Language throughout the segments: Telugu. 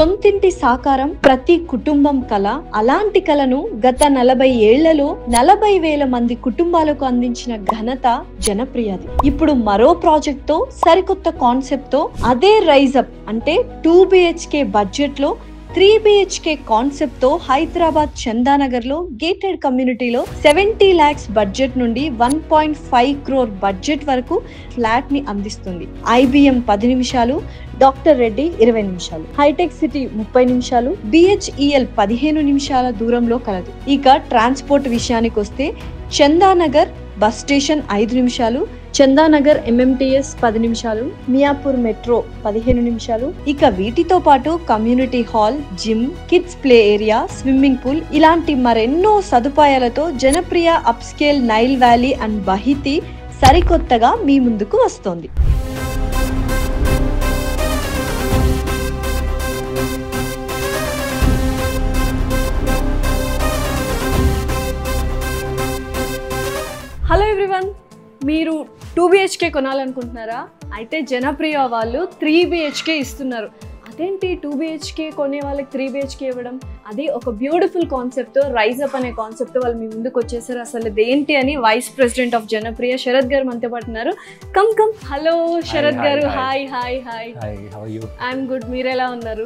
సొంతింటి సాకారం ప్రతి కుటుంబం కల. అలాంటి కలను గత 40 ఏళ్లలో 40,000 మంది కుటుంబాలకు అందించిన ఘనత జనప్రియది. ఇప్పుడు మరో ప్రాజెక్ట్ తో సరికొత్త కాన్సెప్ట్ తో అదే రైజ్ అప్ అంటే 2 BHK బడ్జెట్ లో 3 BHK కాన్సెప్ట్ తో హైదరాబాద్ చందానగర్ లో గేటెడ్ కమ్యూనిటీలో 70 lakhs బడ్జెట్ నుండి 1.5 crore బడ్జెట్ వరకు ఫ్లాట్ ని అందిస్తుంది. IBM 10 నిమిషాలు, డాక్టర్ రెడ్డి 20 నిమిషాలు, హైటెక్ సిటీ 30 నిమిషాలు, BHEL 15 నిమిషాల దూరంలో కలదు. ఇక ట్రాన్స్పోర్ట్ విషయానికి వస్తే చందానగర్ బస్ స్టేషన్ 5 నిమిషాలు, చందానగర్ MMTS 10 నిమిషాలు, మియాపూర్ మెట్రో 15 నిమిషాలు. ఇక వీటితో పాటు community hall, gym, kids play area, swimming pool ఇలాంటి మరెన్నో సదుపాయాలతో Janapriya upscale Nile valley and బహితి సరికొత్తగా మీ ముందుకు వస్తోంది. హలో ఎవ్రీవన్, మీరు 2 BHK కొనాలనుకుంటున్నారా? అయితే జనప్రియ వాళ్ళు 3 BHK ఇస్తున్నారు. అదేంటి 2 BHK కొనే వాళ్ళకి 3 BHK ఇవ్వడం? అది ఒక బ్యూటిఫుల్ కాన్సెప్ట్, రైజ్ అప్ అనే కాన్సెప్ట్ వాళ్ళు మీ ముందుకు వచ్చేసారు. అసలు ఇదేంటి అని vice president of Janapriya Sharath గారు మనతో పాటు ఉన్నారు. కమ్ హలో శరత్ గారు. Hi hi hi. I'm good, మీరు ఎలా ఉన్నారు?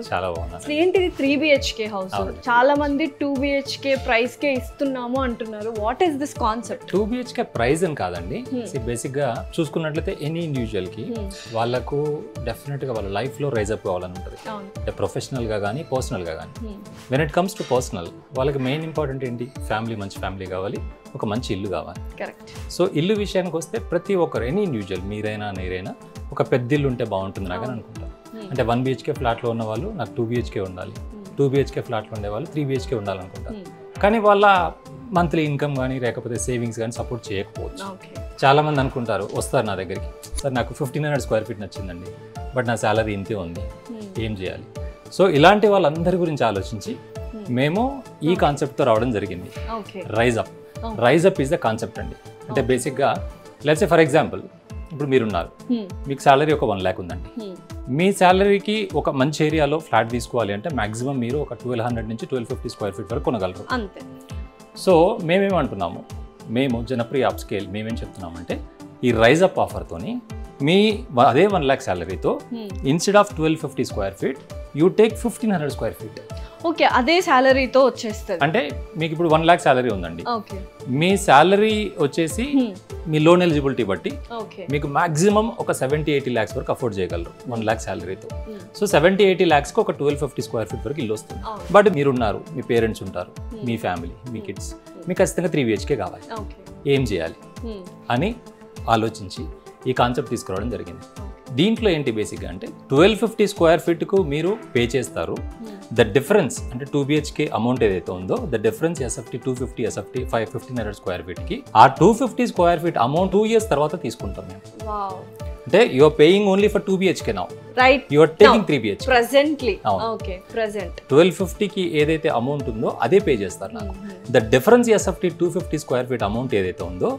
అసలు ఏంటిది 3 BHK హౌస్? చాలా మంది 2 BHK ప్రైస్ కే ఇస్తున్నాము అంటున్నారు. What is this concept? 2 BHK price అని కాదండి. బేసిక్ గా చూసుకున్నట్లయితే ఎనీ ఇండివిజువల్ కి వాళ్ళకు డెఫినెట్ గా వాళ్ళ లైఫ్ లో రైజ్ అప్ కావాలని ఉంటుంది. అంటే ప్రొఫెషనల్ గా కానీ పర్సనల్ గా కానీ. When it comes to personal, వాళ్ళకి మెయిన్ ఇంపార్టెంట్ ఏంటి? ఫ్యామిలీ, మంచి ఫ్యామిలీ కావాలి, ఒక మంచి ఇల్లు కావాలి. కరెక్ట్. సో ఇల్లు విషయానికి వస్తే ప్రతి ఒక్కరు, ఎనీ ఇండివిజువల్, మీరైనా నేరైనా ఒక పెద్ద ఇల్లు ఉంటే బాగుంటుంది నాకని అనుకుంటారు. అంటే 1 BHK ఫ్లాట్లో ఉన్న వాళ్ళు నాకు 2 BHK ఉండాలి, 2 BHK ఫ్లాట్లో ఉండే వాళ్ళు 3 BHK ఉండాలనుకుంటారు. కానీ వాళ్ళ మంత్లీ ఇన్కమ్ కానీ లేకపోతే సేవింగ్స్ కానీ సపోర్ట్ చేయకపోవచ్చు. చాలా మంది అనుకుంటారు, వస్తారు నా దగ్గరికి, సార్ నాకు 1500 square feet నచ్చిందండి, బట్ నా శాలరీ ఇంతే ఉంది, ఏం చేయాలి? సో ఇలాంటి వాళ్ళందరి గురించి ఆలోచించి మేము ఈ కాన్సెప్ట్తో రావడం జరిగింది. Rise up. Rise up is the concept అండి. అంటే బేసిక్గా లెట్స్ సే ఫర్ ఎగ్జాంపుల్, ఇప్పుడు మీరున్నారు, మీకు శాలరీ ఒక 1 lakh ఉందండి. మీ శాలరీకి ఒక మంచి ఏరియాలో ఫ్లాట్ తీసుకోవాలి అంటే మాక్సిమం మీరు ఒక 1200 నుంచి 1250 square feet వరకు కొనగలరు. సో మేమేమంటున్నాము, మేము జనప్రియ అప్స్కేల్ మేమేం చెప్తున్నామంటే ఈ రైజ్ అప్ ఆఫర్తోని మీ అదే 1 lakh శాలరీతో instead of 1250 square feet you take 1500 square feet. Okay, అదే శాలరీతో వచ్చేస్తుంది. అంటే మీకు ఇప్పుడు 1 lakh శాలరీ ఉందండి, మీ శాలరీ వచ్చేసి మీ లోన్ ఎలిజిబిలిటీ బట్టి మీకు మాక్సిమం ఒక 70-80 lakhs వరకు అఫోర్డ్ చేయగలరు 1 lakh శాలరీతో. సో 70-80 lakhsకి ఒక 1250 square feet వరకు ఇల్లు వస్తుంది. బట్ మీరున్నారు, మీ పేరెంట్స్ ఉంటారు, మీ ఫ్యామిలీ, మీ కిడ్స్, మీకు ఖచ్చితంగా 3 BHK కావాలి. ఏం చేయాలి అని ఆలోచించి ఈ కాన్సెప్ట్ తీసుకురావడం జరిగింది. దీంట్లో ఏంటి బేసిక్గా అంటే 1250 square feetకు మీరు పే చేస్తారు. ద డిఫరెన్స్ అంటే 2 BHK అమౌంట్ ఏదైతే ఉందో the difference SFT 250, SFT 1500 square feetకి ఆ 250 square feet అమౌంట్ 2 years తర్వాత తీసుకుంటాం మేము. అంటే you are paying only for 2 BHK now, right? You are taking 3 BHK presently. Okay, present 1250కి ఏదైతే అమౌంట్ ఉందో అదే పే చేస్తారు నాకు. The difference SFT 250 square feet amount ఏదైతే ఉందో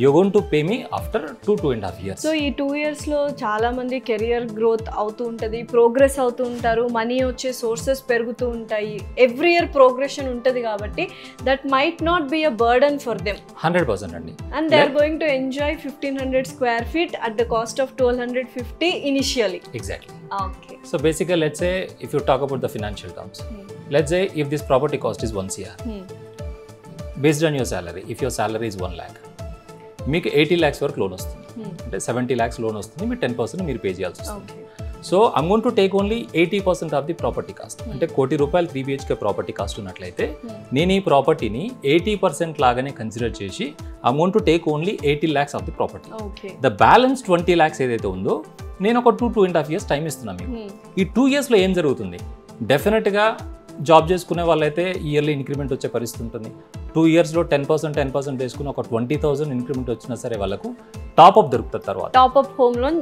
you are going to pay మీ ఆఫ్టర్ 2.5 years. సో ఈ 2 years లో చాలా మంది కెరియర్ గ్రోత్ అవుతూ ఉంటుంది, ప్రోగ్రెస్ అవుతూ ఉంటారు, మనీ వచ్చే సోర్సెస్ పెరుగుతూ ఉంటాయి, ఎవ్రీ ఇయర్ ప్రోగ్రెషన్ ఉంటుంది. కాబట్టి that might not be a burden for them. 100% అండి. And they are going to enjoy 1500 square feet at the cost of 1250 initially. Exactly. Okay. So basically, let's say if you talk about the financial terms, let's say if this property cost is 1 CR, based on your salary, if your salary is 1 lakh, మీకు 80 lakhs వరకు లోన్ వస్తుంది. అంటే 70 lakhs లోన్ వస్తుంది, మీరు 10% మీరు పే చేయాల్సి వస్తుంది. So I'm going to take only 80% of the property cost. అంటే ₹1 కోటి 3 BHK ప్రాపర్టీ కాస్ట్ ఉన్నట్లయితే నేను ఈ ప్రాపర్టీని 80% లాగానే కన్సిడర్ చేసి I'm going to take only 80 lakhs of the property. The balance 20 lakhs ఏదైతే ఉందో నేను ఒక 2.5 years టైం ఇస్తున్నాను మీకు. ఈ 2 yearsలో ఏం జరుగుతుంది? డెఫినెట్గా జాబ్ చేసుకునే వాళ్ళైతే ఇయర్లీ ఇంక్రిమెంట్ వచ్చే పరిస్థితి ఉంటుంది. 2 yearsలో 10% వేసుకుని ఒక 20,000 ఇంక్రిమెంట్ వచ్చినా సరే వాళ్ళకు టాప్అప్ దొరుకుతుంది. తర్వాత టాప్అప్ హోమ్ లోన్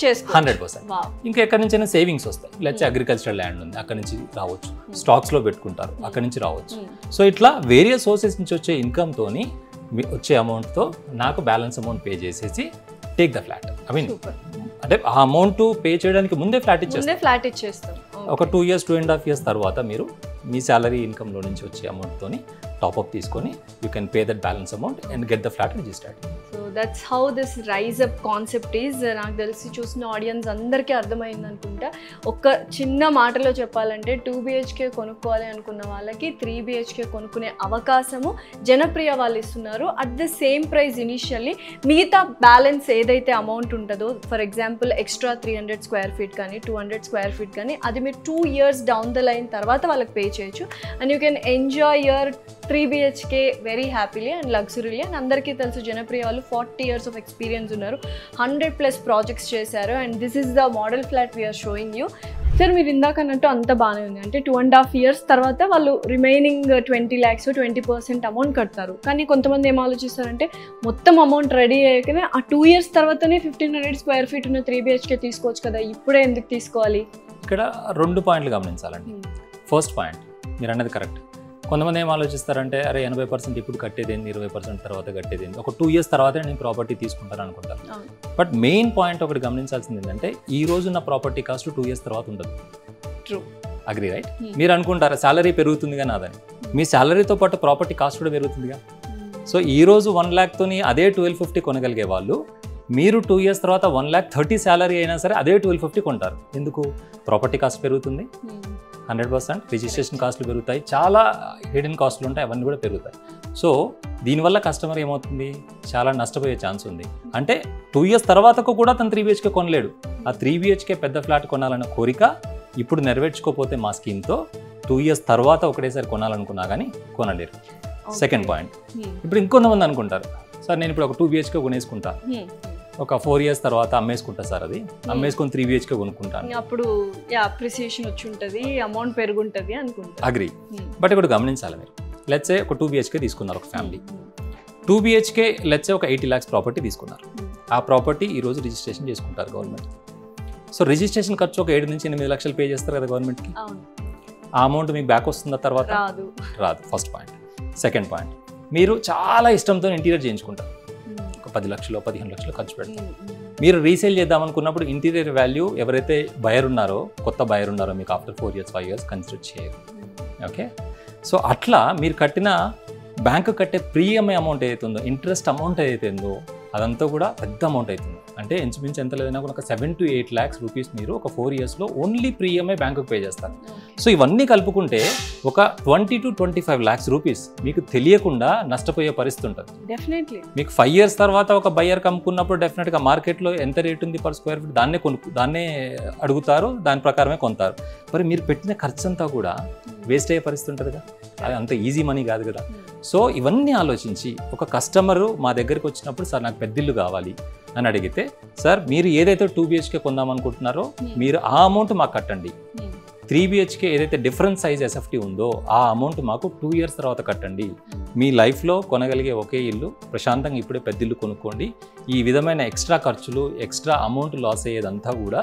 100%. ఇంకా ఎక్కడి నుంచైనా సేవింగ్స్ వస్తాయి. లేకపోతే అగ్రికల్చరల్ ల్యాండ్ ఉంది, అక్కడి నుంచి రావచ్చు. స్టాక్స్లో పెట్టుకుంటారు, అక్కడి నుంచి రావచ్చు. సో ఇట్లా వేరియస్ సోర్సెస్ నుంచి వచ్చే ఇన్కమ్తోని వచ్చే అమౌంట్తో నాకు బ్యాలెన్స్ అమౌంట్ పే చేసేసి take the flat. I mean అంటే ఆ అమౌంట్ పే చేయడానికి ముందే ఫ్లాట్ ఇచ్చేస్తాం. ఒక 2 years 2.5 years తర్వాత మీరు మీ శాలరీ ఇన్కమ్లో నుంచి వచ్చే అమౌంట్తోని టాప్అప్ తీసుకొని you can pay that balance amount and get the flat registered. So that's how this rise up concept is. నాకు తెలిసి చూసిన ఆడియన్స్ అందరికీ అర్థమైంది అనుకుంటా. ఒక్క చిన్న మాటలో చెప్పాలంటే 2 BHK కొనుక్కోవాలి అనుకున్న వాళ్ళకి 3 BHK కొనుక్కునే అవకాశము జనప్రియ వాళ్ళు ఇస్తున్నారు at the same price initially. మిగతా బ్యాలెన్స్ ఏదైతే అమౌంట్ ఉంటుందో, for example extra 300 square feet కానీ 200 square feet కానీ, అది మీరు 2 years డౌన్ ద లైన్ తర్వాత వాళ్ళకి పే చేయొచ్చు. And you can enjoy your 3 BHK very happily and luxuriously. And అందరికీ తెలుసు జనప్రియ వాళ్ళు 40 years of ఎక్స్పీరియన్స్ ఉన్నారు, 100+ ప్రాజెక్ట్స్ చేశారు. And this is the model flat we are showing you. Sir మీరు ఇందాక అన్నట్టు అంత బాగానే ఉంది, అంటే 2.5 years తర్వాత వాళ్ళు రిమైనింగ్ 20 lakhs 20% అమౌంట్ కడతారు. కానీ కొంతమంది ఏం ఆలోచిస్తారంటే మొత్తం అమౌంట్ రెడీ అయ్యాకనే ఆ 2 years తర్వాతనే 1500 square feet ఉన్న 3 BHK తీసుకోవచ్చు కదా, ఇప్పుడే ఎందుకు తీసుకోవాలి? ఇక్కడ 2 పాయింట్లు గమనించాలండి. ఫస్ట్ పాయింట్, మీరు అన్నది కరెక్ట్. కొంతమంది ఏం ఆలోచిస్తారంటే అరే 80% ఇప్పుడు కట్టేదేంది, 20% తర్వాత కట్టేదేంది, ఒక 2 years తర్వాతే నేను ప్రాపర్టీ తీసుకుంటాను అనుకుంటాను. బట్ మెయిన్ పాయింట్ ఒకటి గమనించాల్సింది ఏంటంటే ఈ రోజు నా ప్రాపర్టీ కాస్ట్ 2 years తర్వాత ఉండదు. True, agree right? మీరు అనుకుంటారా శాలరీ పెరుగుతుందిగా నాదని, మీ శాలరీతో పాటు ప్రాపర్టీ కాస్ట్ కూడా పెరుగుతుందిగా. సో ఈ రోజు 1 lakh తోని అదే 1250 కొనగలిగే వాళ్ళు మీరు 2 years తర్వాత 1,30,000 శాలరీ అయినా సరే అదే 1250 కొంటారు. ఎందుకు? ప్రాపర్టీ కాస్ట్ పెరుగుతుంది, 100%. రిజిస్ట్రేషన్ కాస్ట్లు పెరుగుతాయి, చాలా హిడెన్ కాస్ట్లు ఉంటాయి, అవన్నీ కూడా పెరుగుతాయి. సో దీనివల్ల కస్టమర్ ఏమవుతుంది, చాలా నష్టపోయే ఛాన్స్ ఉంది. అంటే 2 years తర్వాతకు కూడా తను 3 BHK కొనలేడు. ఆ 3 BHK పెద్ద ఫ్లాట్ కొనాలన్న కోరిక ఇప్పుడు నెరవేర్చుకోపోతే మా స్కీమ్తో 2 years తర్వాత ఒకటేసారి కొనాలనుకున్నా కానీ కొనలేరు. సెకండ్ పాయింట్, ఇప్పుడు ఇంకొంతమంది అనుకుంటారు సార్ నేను ఇప్పుడు ఒక 2 BHK కొనేసుకుంటా, ఒక 4 years తర్వాత అమ్మేసుకుంటా సార్, అది అమ్మేసుకొని 3 BHK కొనుక్కుంటాను, అప్పుడు అప్రిసియేషన్ వచ్చి ఉంటుంది, అమౌంట్ పెరుగుంటుంది అనుకుంటా. అగ్రీ. బట్ ఇప్పుడు గమనించాలి, మీరు లెట్స్ సే ఒక 2 BHK తీసుకున్నారు ఒక ఫ్యామిలీ. 2 BHK లెట్స్ సే ఒక 80 lakhs ప్రాపర్టీ తీసుకున్నారు. ఆ ప్రాపర్టీ ఈరోజు రిజిస్ట్రేషన్ చేసుకుంటారు గవర్నమెంట్. సో రిజిస్ట్రేషన్ ఖర్చు ఒక 7 నుంచి 8 లక్షలు పే చేస్తారు కదా గవర్నమెంట్కి. ఆ అమౌంట్ మీకు బ్యాక్ వస్తుందా తర్వాత? రాదు. First point. సెకండ్ పాయింట్, మీరు చాలా ఇష్టంతో ఇంటీరియర్ చేయించుకుంటారు, ఒక 10 లక్షలు 15 లక్షలు ఖర్చు పెడతారు. మీరు రీసేల్ చేద్దాం అనుకున్నప్పుడు ఇంటీరియర్ వాల్యూ ఎవరైతే బయర్ ఉన్నారో, కొత్త బయర్ ఉన్నారో మీకు ఆఫ్టర్ 4 years 5 years కన్సిడర్ చేయరు. ఓకే, సో అట్లా మీరు కట్టిన బ్యాంకు కట్టే ప్రీఎంఐ అమౌంట్ ఏదైతే ఉందో, ఇంట్రెస్ట్ అమౌంట్ ఏదైతే ఉందో అదంతా కూడా పెద్ద అమౌంట్ అవుతుంది. అంటే ఇంచుమించు ఎంత లేదన్నా కూడా ఒక 7 to 8 lakhs rupees మీరు ఒక 4 yearsలో ఓన్లీ ప్రీఎంఐ బ్యాంకుకు పే చేస్తారు. సో ఇవన్నీ కలుపుకుంటే ఒక 20 to 25 lakhs rupees మీకు తెలియకుండా నష్టపోయే పరిస్థితి ఉంటుంది. డెఫినెట్లీ మీకు 5 years తర్వాత ఒక బయ్యర్ కమ్ముకున్నప్పుడు డెఫినెట్గా మార్కెట్లో ఎంత రేట్ ఉంది పర్ స్క్వేర్ ఫీట్ దాన్నే అడుగుతారు, దాని ప్రకారమే కొంటారు. మరి మీరు పెట్టిన ఖర్చు అంతా కూడా వేస్ట్ అయ్యే పరిస్థితి ఉంటుంది కదా, అది అంత ఈజీ మనీ కాదు కదా. సో ఇవన్నీ ఆలోచించి ఒక కస్టమరు మా దగ్గరికి వచ్చినప్పుడు సార్ నాకు పెద్దిల్లు కావాలి అని అడిగితే, సార్ మీరు ఏదైతే 2 BHK కొందాం అనుకుంటున్నారో మీరు ఆ అమౌంట్ మాకు కట్టండి. 3 BHK ఏదైతే డిఫరెంట్ సైజ్ SFT ఉందో ఆ అమౌంట్ మాకు 2 years తర్వాత కట్టండి. మీ లైఫ్లో కొనగలిగే ఒకే ఇల్లు, ప్రశాంతంగా ఇప్పుడే పెద్దిల్లు కొనుక్కోండి. ఈ విధమైన ఎక్స్ట్రా ఖర్చులు, ఎక్స్ట్రా అమౌంట్ లాస్ అయ్యేదంతా కూడా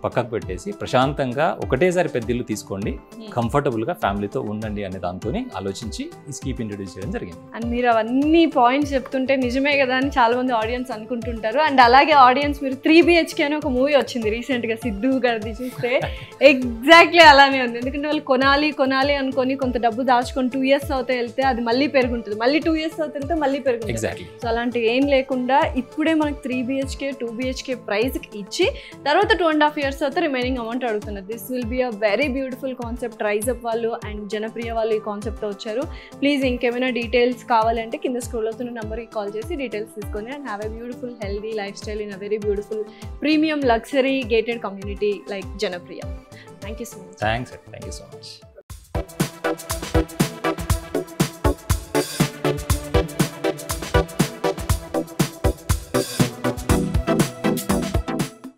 పక్కకు పెట్టేసి ప్రశాంతంగా ఒకటేసారి పెద్దిల్లు తీసుకోండి, కంఫర్టబుల్గా ఫ్యామిలీతో ఉండండి అనే దాంతో ఆలోచించి ఈ స్కీమ్ ఇంట్రొడ్యూస్ చేయడం జరిగింది. అండ్ మీరు అవన్నీ పాయింట్స్ చెప్తుంటే నిజమే కదా అని చాలా మంది ఆడియన్స్ అనుకుంటుంటారు. అండ్ అలాగే ఆడియన్స్ మీరు 3 BHK అని ఒక మూవీ వచ్చింది రీసెంట్గా సిద్ధు గారిది, చూస్తే ఎగ్జాక్ట్లీ అలానే ఉంది. ఎందుకంటే వాళ్ళు కొనాలి అనుకొని కొంత డబ్బు దాచుకొని 2 years అవుతే వెళ్తే అది మళ్ళీ పెరుగుంటుంది, మళ్ళీ 2 years అవుతే వెళ్తే మళ్ళీ పెరుగుతుంది. ఎగ్జాక్ట్లీ. సో అలాంటివి ఏం లేకుండా ఇప్పుడే మనకి 3 BHK 2 BHK ప్రైస్కి ఇచ్చి తర్వాత 2.5 years తర్వాత రిమైనింగ్ అమౌంట్ అడుగుతున్నారు. This will be a very beautiful concept. Rise up వాళ్ళు అండ్ జనప్రియ వాళ్ళు ఈ కాన్సెప్ట్తో వచ్చారు. ప్లీజ్ ఇంకేమైనా డీటెయిల్స్ కావాలంటే కింద స్క్రోల్ అవుతున్న నెంబర్కి కాల్ చేసి డీటెయిల్స్ తీసుకొని and have a beautiful healthy life style in a very beautiful premium luxury gated community like Janapriya. Thank you so much. Thanks, thank you so much.